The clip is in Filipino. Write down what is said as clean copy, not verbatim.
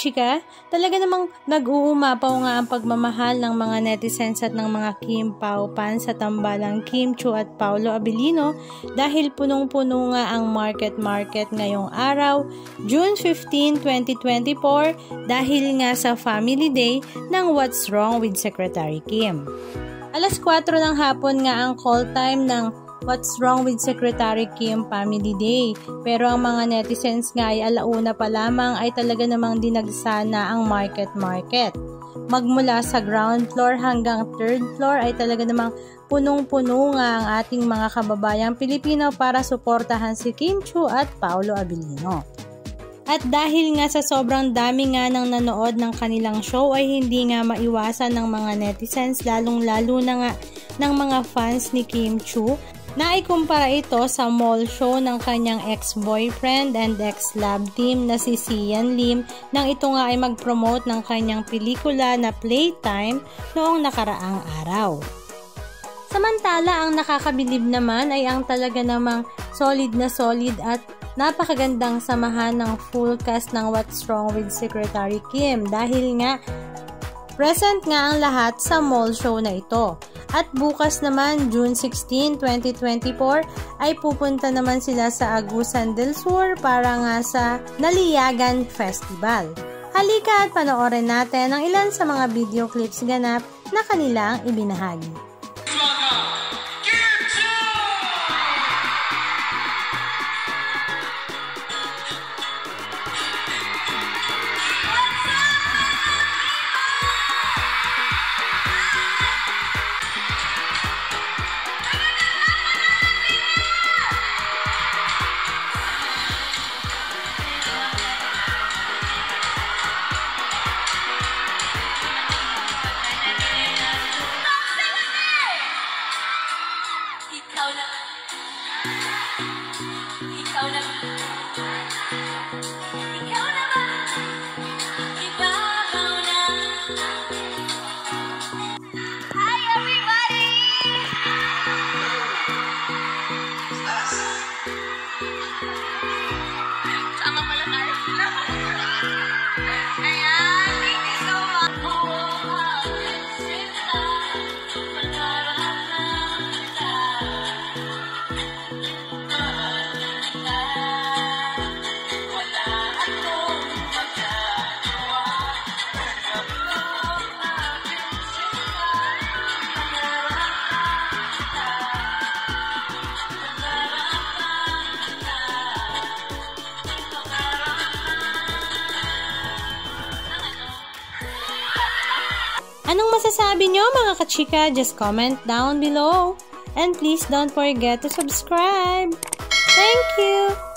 kachika, talaga namang nag-uumapaw nga ang pagmamahal ng mga netizens at ng mga Kim Pao fans sa tambalang Kim Chiu at Paolo Abilino dahil punong-puno nga ang market ngayong araw, June 15, 2024 dahil nga sa Family Day ng What's Wrong with Secretary Kim. Alas 4 ng hapon nga ang call time ng What's Wrong with Secretary Kim Family Day. Pero ang mga netizens nga ay alauna pa lamang ay talaga namang dinagsana ang market. Magmula sa ground floor hanggang third floor ay talaga namang punong-puno nga ang ating mga kababayang Pilipino para suportahan si Kim Chiu at Paolo Abilino. At dahil nga sa sobrang dami nga ng nanood ng kanilang show ay hindi nga maiwasan ng mga netizens lalong-lalo na nga ng mga fans ni Kim Chiu na ikumpara ito sa mall show ng kanyang ex-boyfriend and ex-love team na si Sian Lim nang ito nga ay mag-promote ng kanyang pelikula na Playtime noong nakaraang araw. Samantala, ang nakakabilib naman ay ang talaga namang solid at napakagandang samahan ng full cast ng What's Wrong with Secretary Kim dahil nga present nga ang lahat sa mall show na ito. At bukas naman, June 16, 2024, ay pupunta naman sila sa Agusan del Sur para nga sa Naliyagan Festival. Halika at panoorin natin ang ilan sa mga video clips ganap na kanilang ibinahagi. Anong masasabi nyo mga kachika? Just comment down below. And please don't forget to subscribe. Thank you!